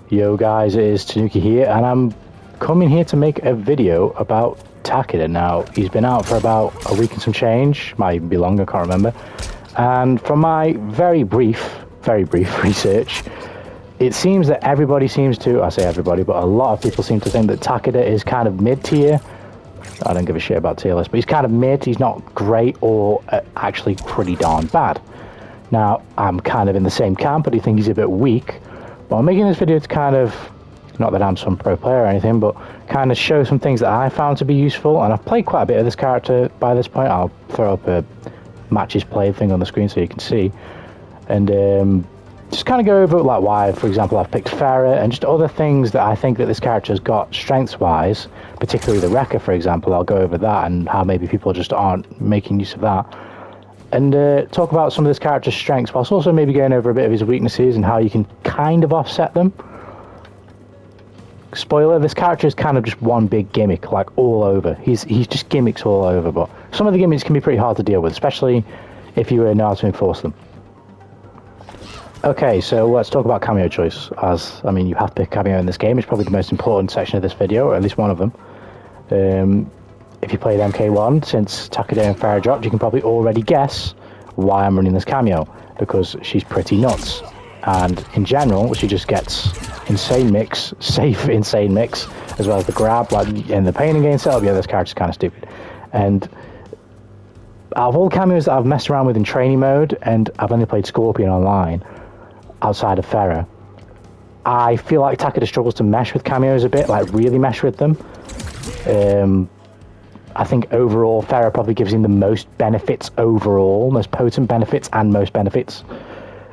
Yo guys, it is Tanuki here, and I'm coming here to make a video about Takeda. Now, he's been out for about a week and some change, might even be longer, I can't remember. And from my very brief research, it seems that everybody seems to, I say everybody, but a lot of people seem to think that Takeda is kind of mid-tier. I don't give a shit about tier list, but he's kind of mid, he's not great or actually pretty darn bad. Now, I'm kind of in the same camp, but I think he's a bit weak. But I'm making this video to kind of, not that I'm some pro player or anything, but kind of show some things that I found to be useful. And I've played quite a bit of this character by this point. I'll throw up a matches played thing on the screen so you can see. And just kind of go over like why, for example, I've picked Farah and just other things that I think that this character has got strengths-wise, particularly the Rekka, for example. I'll go over that and how maybe people just aren't making use of that. And talk about some of this character's strengths, whilst also maybe going over a bit of his weaknesses and how you can kind of offset them. Spoiler, this character is kind of just one big gimmick, like all over. He's just gimmicks all over, but some of the gimmicks can be pretty hard to deal with, especially if you know how to enforce them. Okay, so let's talk about Kameo choice, as, I mean, you have to pick Kameo in this game. It's probably the most important section of this video, or at least one of them. If you played MK1, since Takeda and Farah dropped, you can probably already guess why I'm running this Kameo, because she's pretty nuts. And in general, she just gets insane mix, safe insane mix, as well as the grab, like in the pain and gain setup. Yeah, this character's kind of stupid. And out of all cameos that I've messed around with in training mode, and I've only played Scorpion online, outside of Farah, I feel like Takeda struggles to mesh with cameos a bit, like really mesh with them. I think overall, Farah probably gives him the most benefits overall, most potent benefits and most benefits.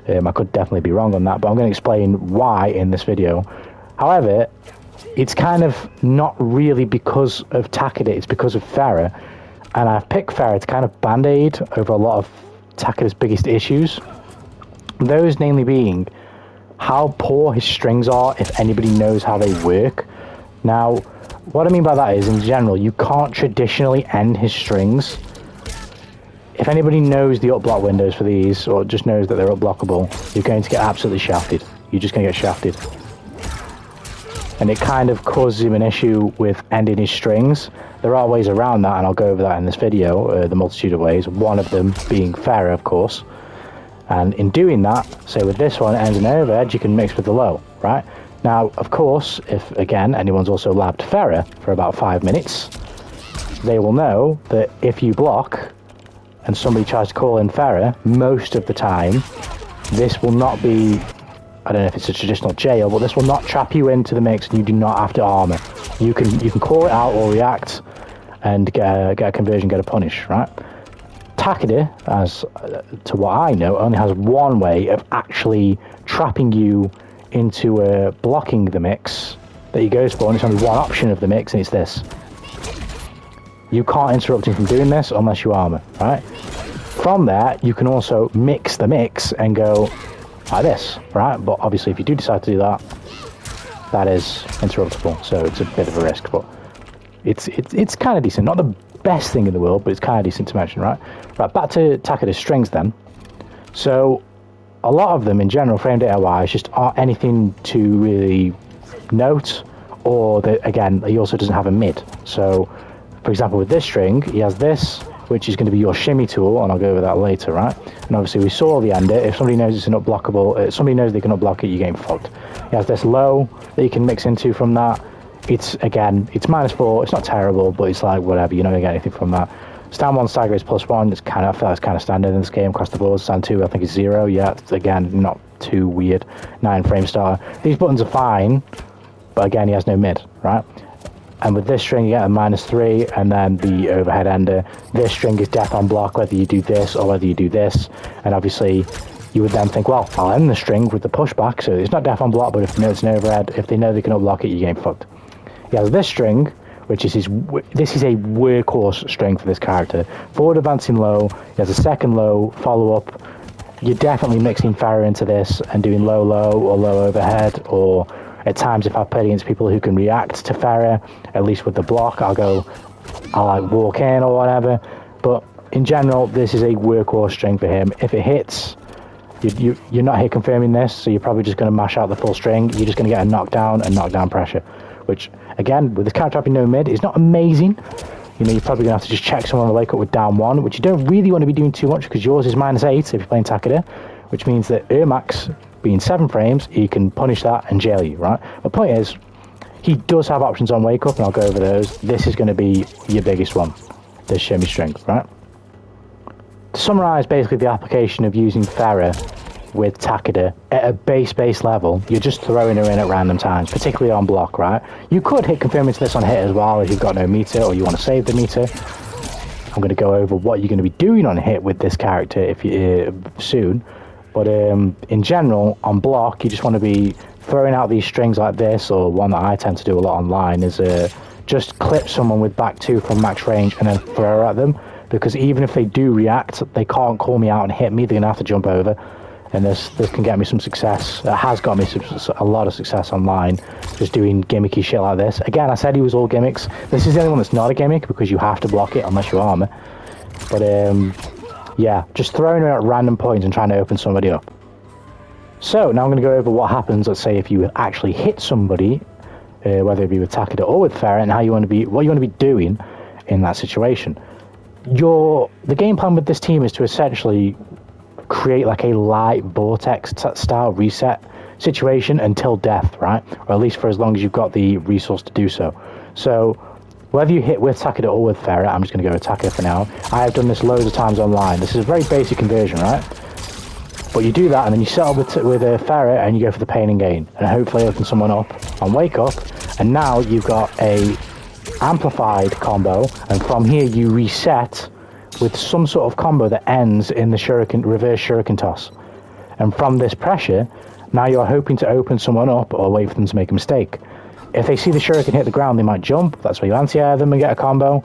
I could definitely be wrong on that, but I'm going to explain why in this video. However, it's kind of not really because of Takeda, it's because of Farah. And I've picked Farah to kind of band-aid over a lot of Takeda's biggest issues. Those namely being how poor his strings are if anybody knows how they work. Now, what I mean by that is, in general, you can't traditionally end his strings. If anybody knows the up block windows for these, or just knows that they're up blockable, you're going to get absolutely shafted. You're just going to get shafted. And it kind of causes him an issue with ending his strings. There are ways around that, and I'll go over that in this video, the multitude of ways, one of them being Farah, of course. And in doing that, say with this one, ends an overhead, you can mix with the low, right? Now, of course, if, again, anyone's also labbed Farah for about 5 minutes, they will know that if you block and somebody tries to call in Farah, most of the time, this will not be, I don't know if it's a traditional jail, but this will not trap you into the mix and you do not have to armor. You can call it out or react and get a conversion, get a punish, right? Takeda, as to what I know, only has one way of actually trapping you into blocking the mix that he goes for, and it's only one option of the mix, and it's this. You can't interrupt him from doing this unless you armor, right? From there, you can also mix the mix and go like this, right? But obviously, if you do decide to do that, that is interruptible, so it's a bit of a risk, but it's kind of decent. Not the best thing in the world, but it's kind of decent to mention, right? Right, back to Takeda's strings then. So, a lot of them, in general, frame data-wise, just aren't anything to really note, or that, again, he also doesn't have a mid. So, for example, with this string, he has this, which is going to be your shimmy tool, and I'll go over that later, right? And obviously, we saw the ender. If somebody knows it's an unblockable, somebody knows they can unblock it, you're getting fucked. He has this low that you can mix into from that. It's, again, it's -4. It's not terrible, but it's like, whatever, you're not going to get anything from that. Stand 1 stagger is +1. It's kind of, I feel like it's kind of standard in this game across the board. Stand 2, I think, is 0. Yeah, it's, again, not too weird. 9 frame starter. These buttons are fine, but again, he has no mid, right? And with this string, you get a -3, and then the overhead ender. This string is death on block, whether you do this or whether you do this. And obviously, you would then think, well, I'll end the string with the pushback, so it's not death on block, but if they know it's an overhead, if they know they can unblock it, you're getting fucked. He has this string, which is this is a workhorse string for this character. Forward advancing low, he has a second low, follow up. You're definitely mixing Farah into this and doing low or low overhead, or at times if I've played against people who can react to Farah, at least with the block, I'll like walk in or whatever. But in general, this is a workhorse string for him. If it hits, you're not hit confirming this, so you're probably just going to mash out the full string. You're just going to get a knockdown and knockdown pressure, which, again, with this counter dropping no mid, is not amazing. You know, you're probably going to have to just check someone on the wake up with down 1, which you don't really want to be doing too much because yours is -8 if you're playing Takeda, which means that Ermax being 7 frames, he can punish that and jail you, right? The point is, he does have options on wake up, and I'll go over those. This is going to be your biggest one, this shimmy string, right? To summarise basically the application of using Pharah with Takeda at a base level, you're just throwing her in at random times, particularly on block, right? You could hit confirm into this on hit as well if you've got no meter or you want to save the meter. I'm going to go over what you're going to be doing on hit with this character if you soon, but in general, on block, you just want to be throwing out these strings like this, or one that I tend to do a lot online is just clip someone with back 2 from max range and then throw her at them. Because even if they do react, they can't call me out and hit me. They're gonna have to jump over, and this can get me some success. It has got me a lot of success online, just doing gimmicky shit like this. Again, I said he was all gimmicks. This is the only one that's not a gimmick because you have to block it unless you armor. But yeah, just throwing it at random points and trying to open somebody up. So now I'm going to go over what happens. Let's say if you actually hit somebody, whether it be with Takeda or with Pharah, and what you want to be doing in that situation. The game plan with this team is to essentially create like a light vortex style reset situation until death, right? Or at least for as long as you've got the resource to do so. So whether you hit with Takeda or with Pharah, I'm just going to go with Takeda for now. I have done this loads of times online. This is a very basic conversion, right? But you do that and then you set up with Pharah and you go for the pain and gain and hopefully open someone up on wake up, and now you've got a amplified combo, and from here you reset with some sort of combo that ends in the reverse shuriken toss. And from this pressure, now you're hoping to open someone up or wait for them to make a mistake. If they see the shuriken hit the ground, they might jump. That's where you anti-air them and get a combo.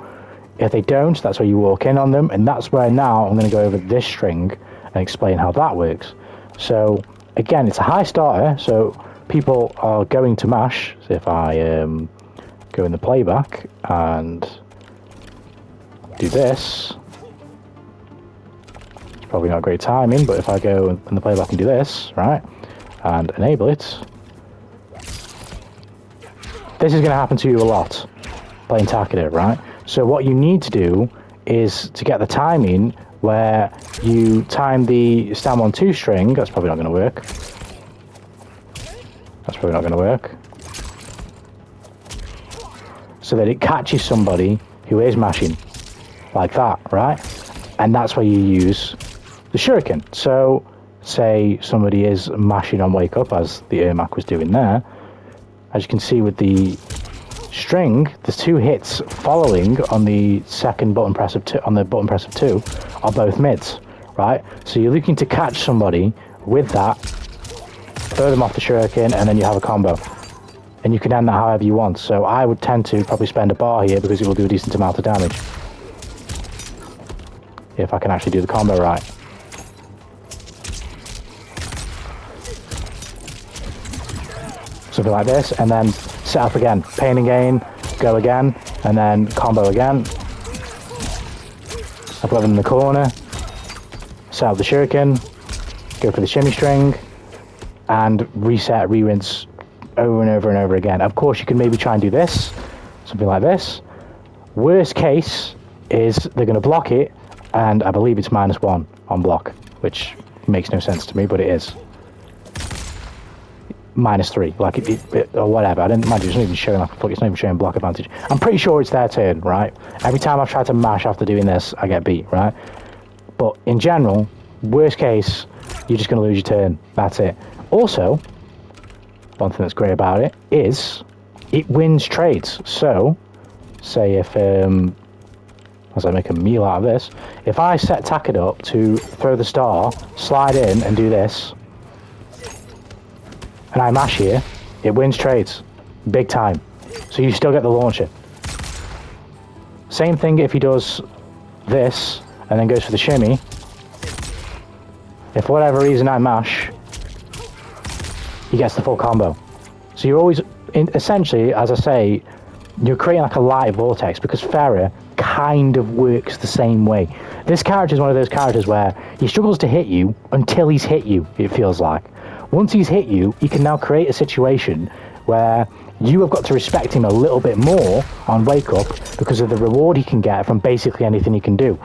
If they don't, that's where you walk in on them, and that's where now I'm going to go over this string and explain how that works. So again, it's a high starter, so people are going to mash. So if I go in the playback and do this, it's probably not great timing, but if I go in the playback and do this, right, and enable it, this is going to happen to you a lot playing Takeda, right? So what you need to do is to get the timing where you time the stand 1-2 string. That's probably not going to work. That's probably not going to work. So that it catches somebody who is mashing, like that, right? And that's where you use the shuriken. So, say somebody is mashing on wake up, as the Ermac was doing there. As you can see with the string, there's 2 hits following on the second button press of 2, on the button press of 2, are both mids, right? So you're looking to catch somebody with that, throw them off the shuriken, and then you have a combo. And you can end that however you want. So I would tend to probably spend a bar here because it will do a decent amount of damage. If I can actually do the combo right. Something like this, and then set up again. Pain and gain, go again, and then combo again. I've got them in the corner. Set up the shuriken, go for the shimmy string, and reset, re-rinse over and over and over again. Of course, you can maybe try and do this, something like this. Worst case is they're going to block it, and I believe it's -1 on block, which makes no sense to me, but it is. -3, like it or whatever. I didn't imagine it's not even showing it's not even showing block advantage. I'm pretty sure it's their turn, right? Every time I've tried to mash after doing this, I get beat, right? But in general, worst case, you're just going to lose your turn. That's it. Also, one thing that's great about it is it wins trades. So, say if as I make a meal out of this, if I set Takeda up to throw the star, slide in and do this, and I mash here, it wins trades. Big time. So you still get the launcher. Same thing if he does this, and then goes for the shimmy. If for whatever reason I mash, he gets the full combo. So you're always, essentially, as I say, you're creating like a light vortex, because Pharah kind of works the same way. This character is one of those characters where he struggles to hit you until he's hit you, it feels like. Once he's hit you, he can now create a situation where you have got to respect him a little bit more on Wake Up because of the reward he can get from basically anything he can do.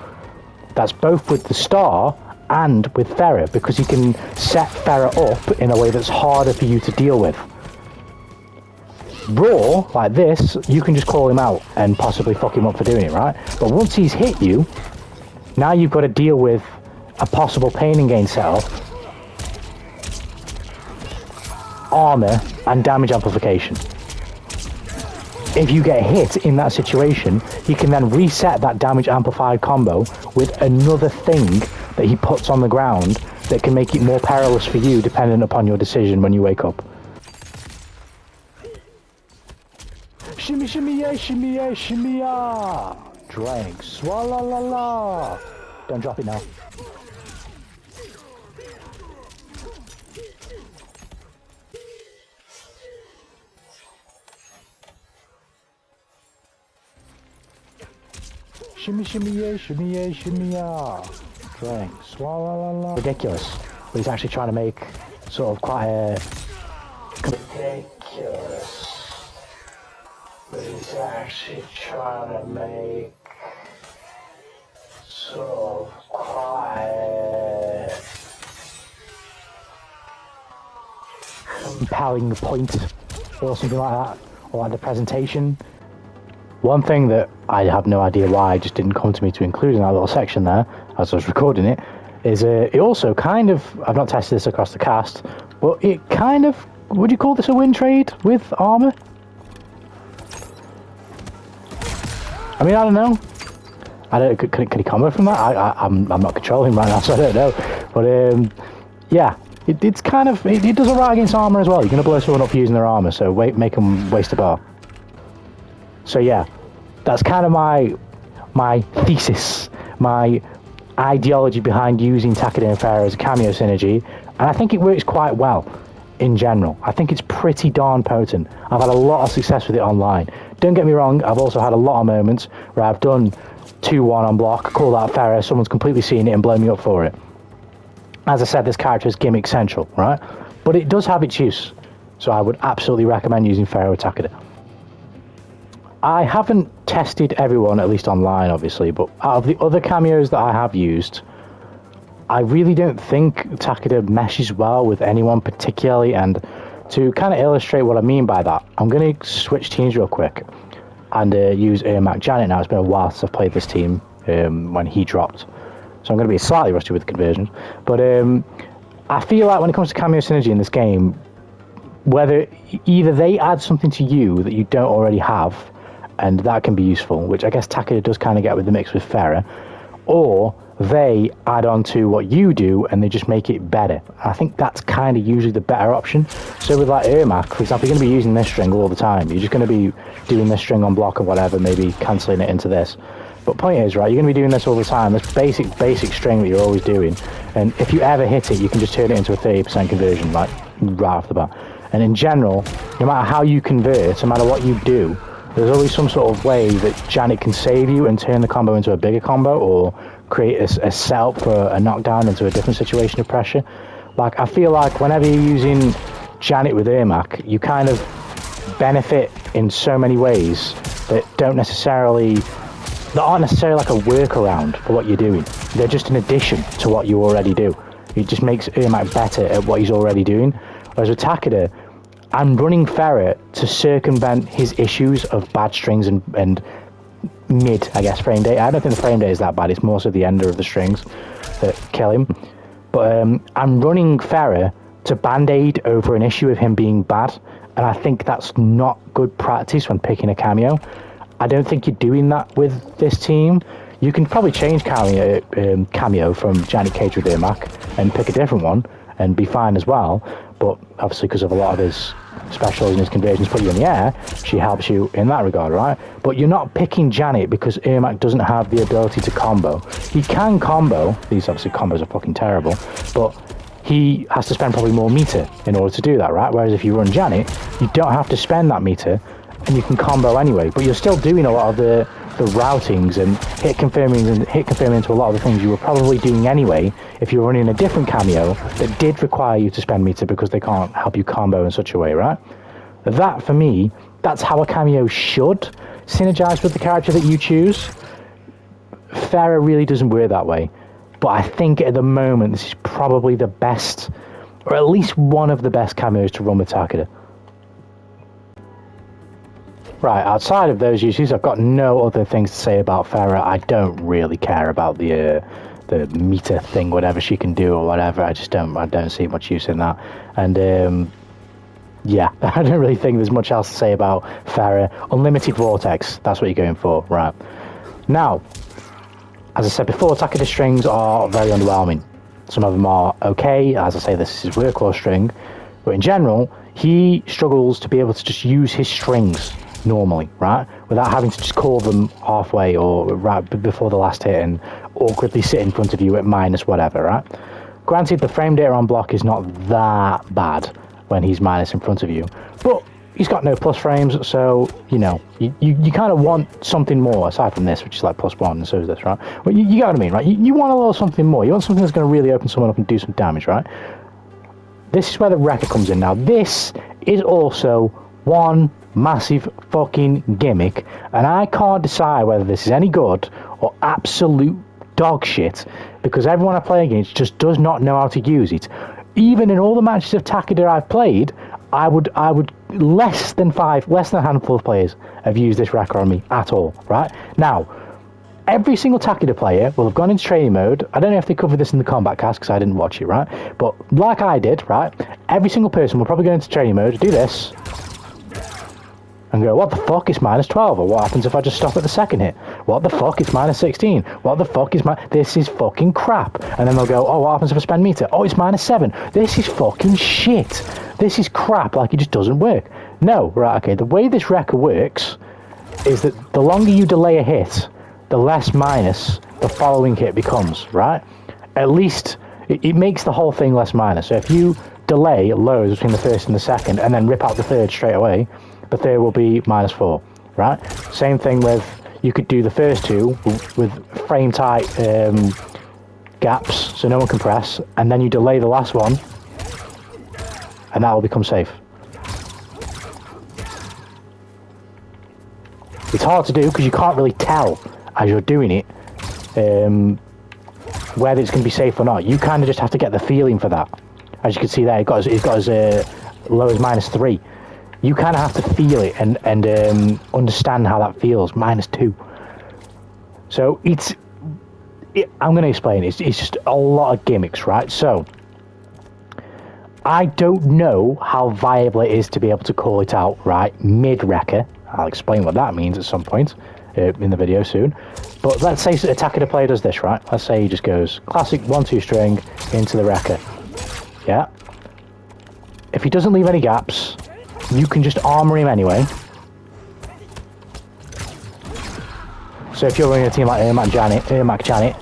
That's both with the star and with Farah, because he can set Farah up in a way that's harder for you to deal with. Raw, like this, you can just call him out and possibly fuck him up for doing it, right? But once he's hit you, now you've got to deal with a possible pain and gain setup, armor, and damage amplification. If you get hit in that situation, he can then reset that damage amplified combo with another thing that he puts on the ground that can make it more perilous for you depending upon your decision when you wake up. Shimmy, shimmy, yeah, shimmy, yeah, shimmy, yeah. Drink, swalla la la. Don't drop it now. Shimmy, shimmy, yeah, shimmy, yeah, shimmy, yeah. Drink, swalla la la. Ridiculous. But he's actually trying to make sort of quite a... Ridiculous. But he's actually trying to make sort of quite compelling point or something like that, or like the presentation. One thing that I have no idea why just didn't come to me to include in that little section there as I was recording it is it also kind of, I've not tested this across the cast, but it kind of, would you call this a win trade with armor? I mean, I don't know. I don't. Can he combo from that? I'm not controlling right now, so I don't know. But yeah, it's kind of it does alright against armor as well. You're gonna blow someone up using their armor, so make them waste a bar. So yeah, that's kind of my thesis, my ideology behind using Takeda and Farah as a Kameo synergy, and I think it works quite well. In general, I think it's pretty darn potent. I've had a lot of success with it online. Don't get me wrong, I've also had a lot of moments where I've done 2-1 on block, called out Farah, someone's completely seen it and blown me up for it. As I said, this character is gimmick central, right? But it does have its use, so I would absolutely recommend using Farah with Takeda. I haven't tested everyone, at least online, obviously, but out of the other cameos that I have used, I really don't think Takeda meshes well with anyone particularly, and to kind of illustrate what I mean by that, I'm going to switch teams real quick and use Mac Janet now. It's been a while since I've played this team when he dropped, so I'm going to be slightly rusty with the conversions, but I feel like when it comes to Kameo synergy in this game, whether either they add something to you that you don't already have, and that can be useful, which I guess Takeda does kind of get with the mix with Farah, or they add on to what you do and they just make it better. I think that's kind of usually the better option. So with like Ermac, for example, you're going to be using this string all the time. You're just going to be doing this string on block or whatever, maybe cancelling it into this. But point is, right, you're going to be doing this all the time, this basic string that you're always doing. And if you ever hit it, you can just turn it into a 30% conversion, like right off the bat. And in general, no matter how you convert, no matter what you do, there's always some sort of way that Janet can save you and turn the combo into a bigger combo, or create a setup for a knockdown into a different situation of pressure. Like, I feel like whenever you're using Janet with Ermac, you kind of benefit in so many ways that aren't necessarily like a workaround for what you're doing. They're just an addition to what you already do. It just makes Ermac better at what he's already doing. Whereas with Takeda, I'm running Farah to circumvent his issues of bad strings and mid, I guess, frame data. I don't think the frame data is that bad. It's more so the ender of the strings that kill him. But I'm running Farah to band-aid over an issue of him being bad, and I think that's not good practice when picking a Kameo. I don't think you're doing that with this team. You can probably change Kameo from Janet Cage with Ermac and pick a different one and be fine as well. But obviously, because of a lot of his specials and his conversions put you in the air, she helps you in that regard, right? But you're not picking Janet because Ermac doesn't have the ability to combo. He can combo. These obviously combos are fucking terrible, but he has to spend probably more meter in order to do that, right? Whereas if you run Janet, you don't have to spend that meter and you can combo anyway, but you're still doing a lot of the the routings and hit confirming into a lot of the things you were probably doing anyway if you were running a different Kameo that did require you to spend meter because they can't help you combo in such a way, right? That, for me, that's how a Kameo should synergize with the character that you choose. Pharah really doesn't work that way. But I think at the moment, this is probably the best, or at least one of the best Kameos to run with Takeda. Right, outside of those uses, I've got no other things to say about Pharah. I don't really care about the meter thing, whatever she can do or whatever. I don't see much use in that. And yeah, I don't really think there's much else to say about Pharah. Unlimited Vortex, that's what you're going for, right? Now, as I said before, Takeda strings are very underwhelming. Some of them are okay. As I say, this is his workhorse string. But in general, he struggles to be able to just use his strings normally, right? Without having to just call them halfway or right before the last hit and awkwardly sit in front of you at minus whatever, right? Granted, the frame data on block is not that bad when he's minus in front of you, but he's got no plus frames, so, you know, you kind of want something more aside from this, which is like +1, and so is this, right? Well, you get what I mean, right? You want a little something more. You want something that's going to really open someone up and do some damage, right? This is where the Rekka comes in. Now, this is also one massive fucking gimmick, and I can't decide whether this is any good or absolute dog shit, because everyone I play against just does not know how to use it. Even in all the matches of Takeda I've played, I would less than a handful of players have used this Rekka on me at all, right? Now, every single Takeda player will have gone into training mode. I don't know if they covered this in the combat cast because I didn't watch it, right? But like I did, right? Every single person will probably go into training mode, do this, and go, what the fuck, is -12? Or what happens if I just stop at the second hit? What the fuck, it's -16? What the fuck is this is fucking crap. And then they'll go, oh, what happens if I spend meter? Oh, it's -7. This is fucking shit. This is crap, like it just doesn't work. No, right, okay, the way this Rekka works is that the longer you delay a hit, the less minus the following hit becomes, right? At least it makes the whole thing less minus. So if you delay lows between the first and the second and then rip out the third straight away, the third will be -4, right? Same thing with, you could do the first two with frame tight gaps so no one can press, and then you delay the last one and that will become safe. It's hard to do because you can't really tell as you're doing it whether it's going to be safe or not. You kind of just have to get the feeling for that. As you can see there, he's got his low as -3. You kind of have to feel it and understand how that feels, -2. So I'm going to explain. It's just a lot of gimmicks, right? So I don't know how viable it is to be able to call it out, right, mid-Rekka. I'll explain what that means at some point in the video soon. But let's say a Takeda player does this, right? Let's say he just goes classic 1-2 string into the Rekka. Yeah. If he doesn't leave any gaps, you can just armor him anyway. So if you're running a team like Ermac Janet,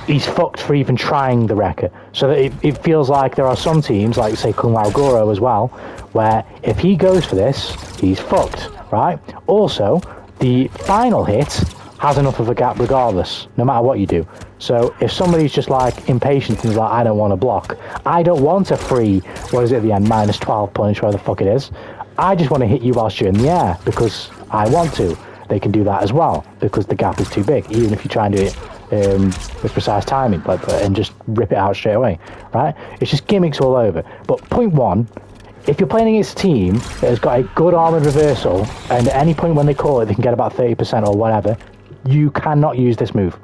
he's fucked for even trying the Rekka. So that it feels like there are some teams, like say Kung Lao Goro as well, where if he goes for this, he's fucked, right? Also, the final hit has enough of a gap regardless, no matter what you do. So if somebody's just like impatient and is like, I don't want to block, I don't want a free, what is it at the end, -12 punch, where the fuck it is. I just want to hit you whilst you're in the air because I want to. They can do that as well because the gap is too big, even if you try and do it with precise timing, and just rip it out straight away, right? It's just gimmicks all over. But point one, if you're playing against a team that has got a good armored reversal, and at any point when they call it, they can get about 30% or whatever, you cannot use this move.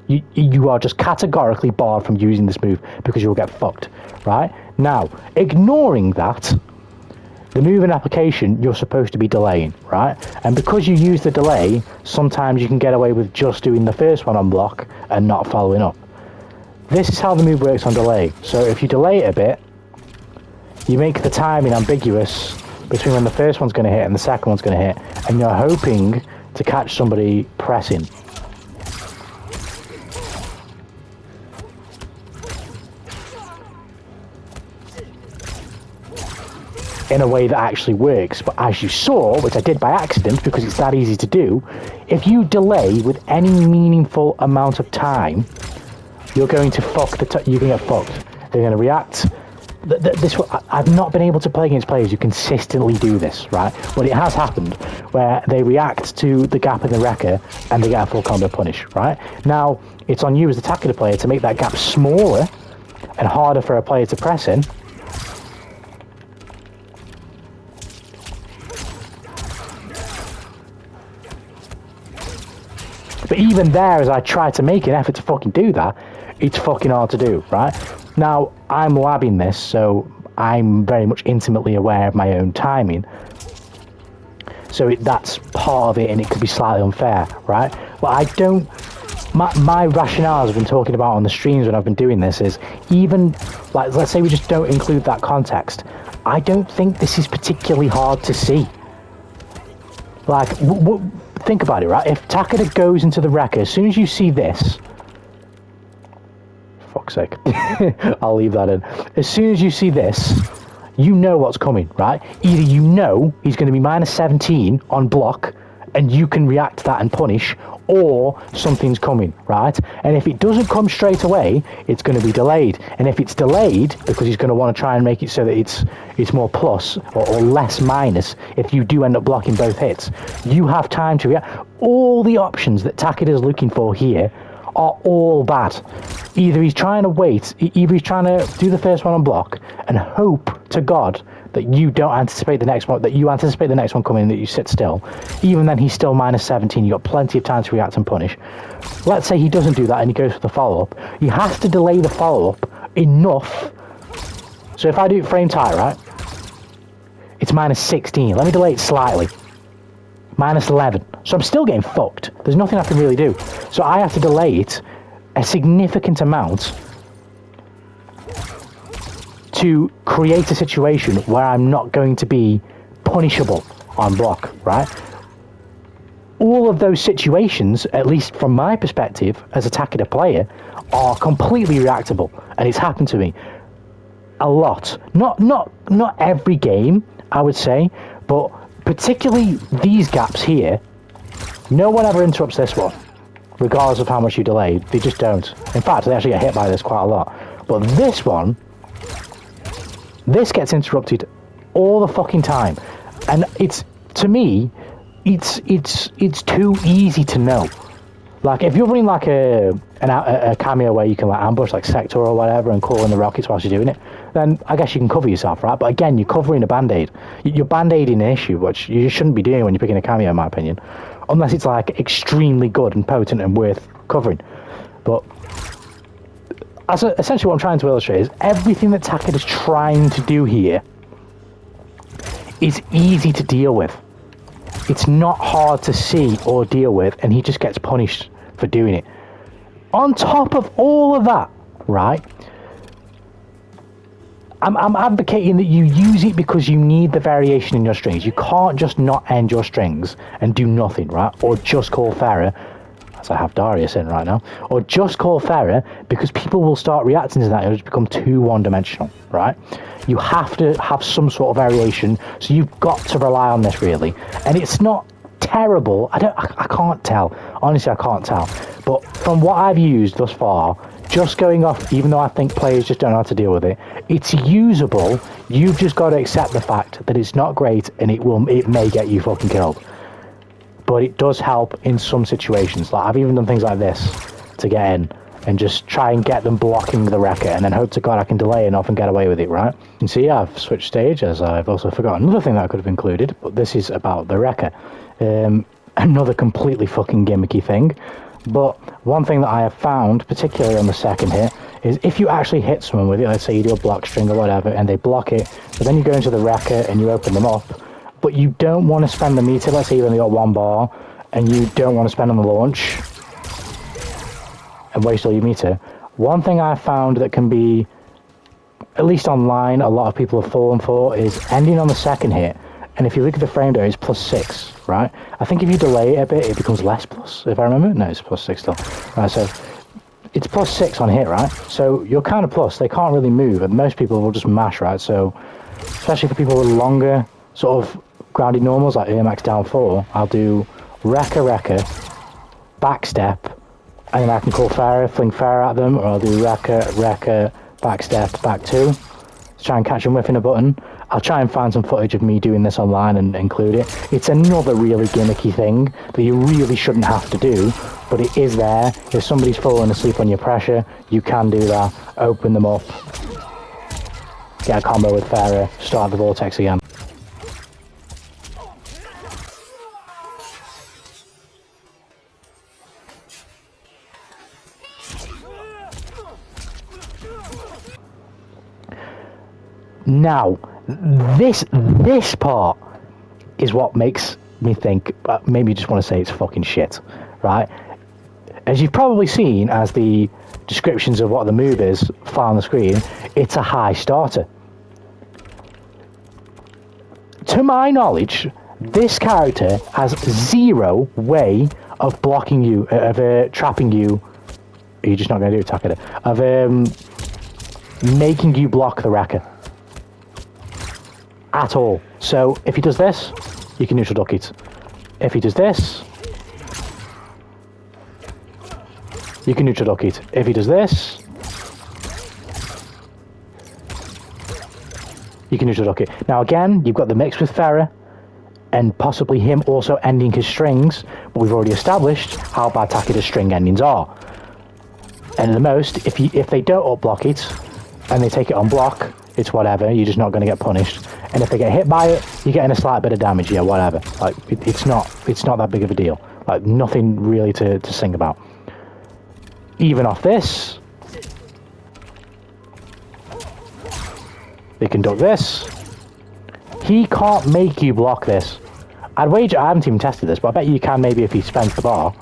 You are just categorically barred from using this move because you'll get fucked, right? Now, ignoring that, the move in application, you're supposed to be delaying, right? And because you use the delay, sometimes you can get away with just doing the first one on block and not following up. This is how the move works on delay. So if you delay it a bit, you make the timing ambiguous between when the first one's going to hit and the second one's going to hit, and you're hoping to catch somebody pressing. in a way that actually works. But as you saw, which I did by accident because it's that easy to do, if you delay with any meaningful amount of time, you're going to you're going to get fucked. They're going to react. I've not been able to play against players who consistently do this, right? But it has happened where they react to the gap in the Rekka and they get a full combo punish, right? Now, it's on you as the Takeda player to make that gap smaller and harder for a player to press in. But even there, as I try to make an effort to fucking do that, it's fucking hard to do, right? Now, I'm labbing this, so I'm very much intimately aware of my own timing. So that's part of it, and it could be slightly unfair, right? But I don't... My rationale I've been talking about on the streams when I've been doing this is, even, like, let's say we just don't include that context, I don't think this is particularly hard to see. Like, think about it, right? If Takeda goes into the Rekka, as soon as you see this... Fuck's sake. I'll leave that in. As soon as you see this, you know what's coming, right? Either you know he's going to be minus 17 on block, and you can react to that and punish, or something's coming, right? And if it doesn't come straight away, it's going to be delayed. And if it's delayed, because he's going to want to try and make it so that it's more plus or less minus, if you do end up blocking both hits, you have time to react. All the options that Takeda is looking for here are all bad. Either he's trying to wait, either he's trying to do the first one on block and hope to God that you don't anticipate the next one, that you anticipate the next one coming, that you sit still. Even then, he's still minus 17. You've got plenty of time to react and punish. Let's say he doesn't do that and he goes for the follow-up. You have to delay the follow-up enough. So if I do frame tie, right? It's minus 16. Let me delay it slightly. Minus 11. So I'm still getting fucked. There's nothing I can really do. So I have to delay it a significant amount to create a situation where I'm not going to be punishable on block, right? All of those situations, at least from my perspective as a Takeda player, are completely reactable, and it's happened to me a lot. Not every game, I would say, but particularly these gaps here. No one ever interrupts this one, regardless of how much you delay. They just don't. In fact, they actually get hit by this quite a lot. But this one, this gets interrupted all the fucking time, and it's, to me, it's too easy to know. Like, if you're running like a Kameo where you can like ambush like Sector or whatever and call in the rockets whilst you're doing it, then I guess you can cover yourself, right? But again, you're covering a band-aid. You're band-aiding an issue, which you shouldn't be doing when you're picking a Kameo, in my opinion, unless it's like extremely good and potent and worth covering. But essentially what I'm trying to illustrate is everything that Takeda is trying to do here is easy to deal with. It's not hard to see or deal with, and he just gets punished for doing it. On top of all of that, right, I'm advocating that you use it because you need the variation in your strings. You can't just not end your strings and do nothing, right? Or just call Farah, as I have Darius in right now, or just call Farah, because people will start reacting to that and it'll just become too one-dimensional, right? You have to have some sort of variation, so you've got to rely on this, really. And it's not terrible. I can't tell. Honestly, I can't tell. But from what I've used thus far, just going off, even though I think players just don't know how to deal with it, it's usable. You've just got to accept the fact that it's not great and it may get you fucking killed. But it does help in some situations. Like, I've even done things like this to get in and just try and get them blocking the Rekka, and then hope to God I can delay enough and get away with it, right? And see, I've switched stage, as I've also forgotten another thing that I could have included, but this is about the Rekka. Another completely fucking gimmicky thing. But one thing that I have found, particularly on the second hit, is if you actually hit someone with it, let's say you do a block string or whatever, and they block it, but then you go into the Rekka and you open them up, but you don't want to spend the meter, let's say you've only got one bar, and you don't want to spend on the launch, and waste all your meter. One thing I found that can be, at least online, a lot of people have fallen for, is ending on the second hit, and if you look at the frame rate, it's +6, right? I think if you delay it a bit, it becomes less plus, if I remember. No, it's +6 still. Right, so it's +6 on hit, right? So you're kind of plus. They can't really move, and most people will just mash, right? So especially for people with longer sort of grounded normals like Max down 4, I'll do Rekka, back step, and then I can call Farah, fling Farah at them, or I'll do Rekka, back step, back 2. Let's try and catch him whiffing a button. I'll try and find some footage of me doing this online and include it. It's another really gimmicky thing that you really shouldn't have to do, but it is there. If somebody's falling asleep on your pressure, you can do that. Open them up, get a combo with Farah, start the vortex again. Now, this part is what makes me think, maybe you just want to say it's fucking shit, right? As you've probably seen as the descriptions of what the move is far on the screen, it's a high starter. To my knowledge, this character has zero way of blocking you, of trapping you. Are you just not going to do it, Takeda? Of making you block the Rekka. At all. So if he does this, you can neutral duck it. If he does this, you can neutral duck it. If he does this, you can neutral duck it. Now again, you've got the mix with Farah, and possibly him also ending his strings, but we've already established how bad Takeda's string endings are. And at the most, if they don't up block it, and they take it on block, it's whatever, you're just not going to get punished. And if they get hit by it, you're getting a slight bit of damage, yeah, whatever. Like, it's not that big of a deal. Like, nothing really to sing about. Even off this, they can duck this. He can't make you block this. I'd wager, I haven't even tested this, but I bet you can maybe if he spends the bar.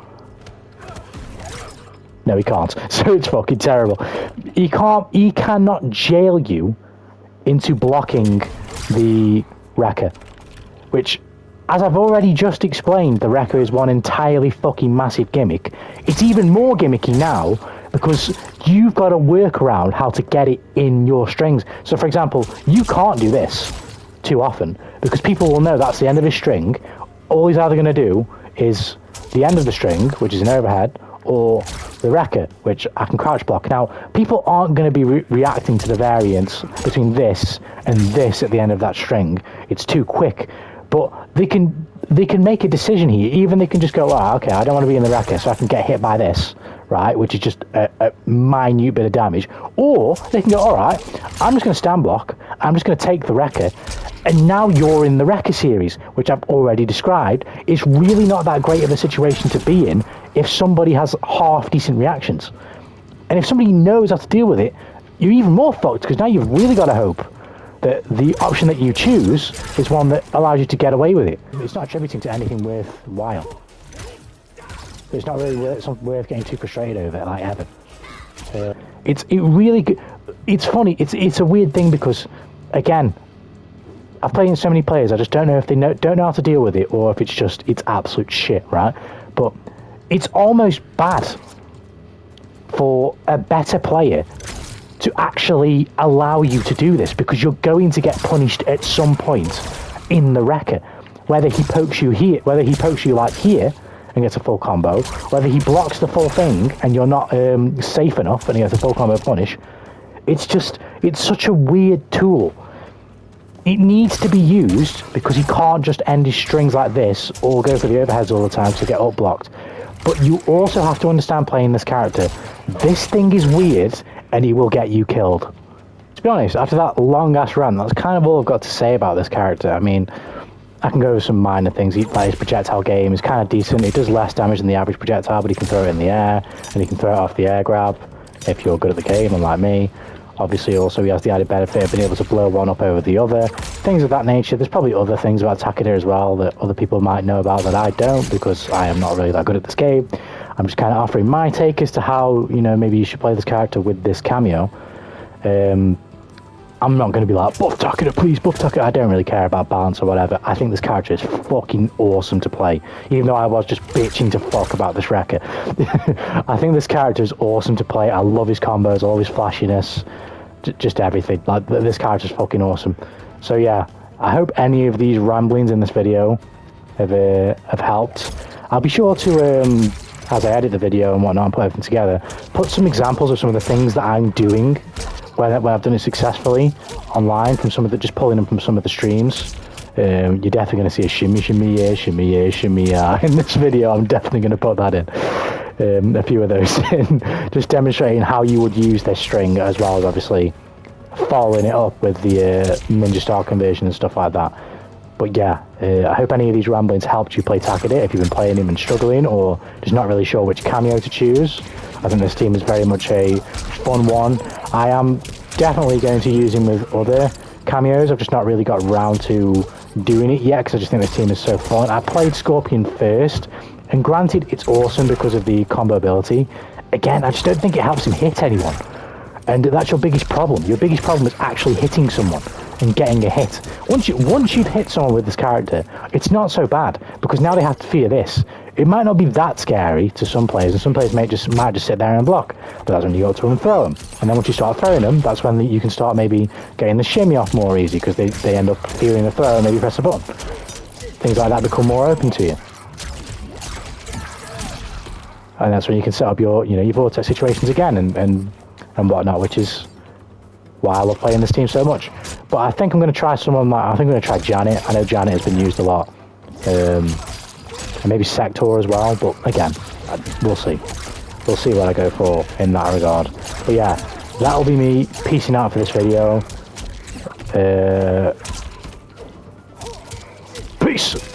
No, he can't. So it's fucking terrible. He cannot jail you into blocking the Rekka, which, as I've already just explained, the Rekka is one entirely fucking massive gimmick. It's even more gimmicky now because you've got to work around how to get it in your strings. So for example, you can't do this too often because people will know that's the end of his string. All he's either going to do is the end of the string, which is an overhead, or the Rekka, which I can crouch block. Now, people aren't going to be reacting to the variance between this and this at the end of that string. It's too quick. But they can make a decision here. Even they can just go, oh, okay, I don't want to be in the Rekka, so I can get hit by this, right? Which is just a minute bit of damage. Or they can go, all right, I'm just going to stand block. I'm just going to take the Rekka. And now you're in the Rekka series, which I've already described. It's really not that great of a situation to be in if somebody has half decent reactions. And if somebody knows how to deal with it, you're even more fucked, because now you've really got to hope that the option that you choose is one that allows you to get away with it. It's not attributing to anything worthwhile. It's not really worth getting too frustrated over it, like ever. It's funny. It's a weird thing because, again, I've played in so many players. I just don't know if they don't know how to deal with it, or if it's absolute shit, right? But it's almost bad for a better player to actually allow you to do this, because you're going to get punished at some point in the Rekka. Whether he pokes you here, whether he pokes you like here and gets a full combo, whether he blocks the full thing and you're not safe enough and he gets a full combo punish. It's such a weird tool. It needs to be used because he can't just end his strings like this or go for the overheads all the time to get up blocked. But you also have to understand playing this character. This thing is weird and he will get you killed. To be honest, after that long ass rant, that's kind of all I've got to say about this character. I mean, I can go over some minor things. Like his projectile game is kind of decent. It does less damage than the average projectile, but he can throw it in the air and he can throw it off the air grab if you're good at the game, unlike me. Obviously, also he has the added benefit of being able to blow one up over the other. Things of that nature. There's probably other things about Takeda as well that other people might know about that I don't, because I am not really that good at this game. I'm just kind of offering my take as to how, you know, maybe you should play this character with this cameo. I'm not going to be like, buff Takeda, please, buff Takeda. I don't really care about balance or whatever. I think this character is fucking awesome to play, even though I was just bitching to fuck about this Rekka. I think this character is awesome to play. I love his combos, all his flashiness, just everything. Like, this character is fucking awesome. So yeah, I hope any of these ramblings in this video have helped. I'll be sure to, as I edit the video and whatnot and put everything together, put some examples of some of the things that I'm doing when I've done it successfully online, from some of the, just pulling them from some of the streams. You're definitely going to see a shimmy, shimmy, yeah, shimmy, yeah, shimmy, yeah. In this video, I'm definitely going to put that in. A few of those in, just demonstrating how you would use this string, as well as obviously following it up with the Ninja Star conversion and stuff like that. But yeah, I hope any of these ramblings helped you play Takeda if you've been playing him and struggling, or just not really sure which Kameo to choose. I think this team is very much a fun one. I am definitely going to use him with other Kameos. I've just not really got around to doing it yet, because I just think this team is so fun. I played Scorpion first, and granted, it's awesome because of the combo ability. Again, I just don't think it helps him hit anyone. And that's your biggest problem. Your biggest problem is actually hitting someone and getting a hit. Once you've hit someone with this character, it's not so bad, because now they have to fear this. It might not be that scary to some players, and some players might just sit there and block. But that's when you go up to them and throw them. And then once you start throwing them, that's when you can start maybe getting the shimmy off more easy, because they end up fearing the throw and maybe press a button. Things like that become more open to you. And that's when you can set up your vortex situations again and whatnot, which is why I love playing this team so much. But I think I'm going to try someone like, I think I'm going to try Janet. I know Janet has been used a lot. And maybe Sector as well, but again, we'll see. We'll see what I go for in that regard. But yeah, that'll be me peacing out for this video. Peace!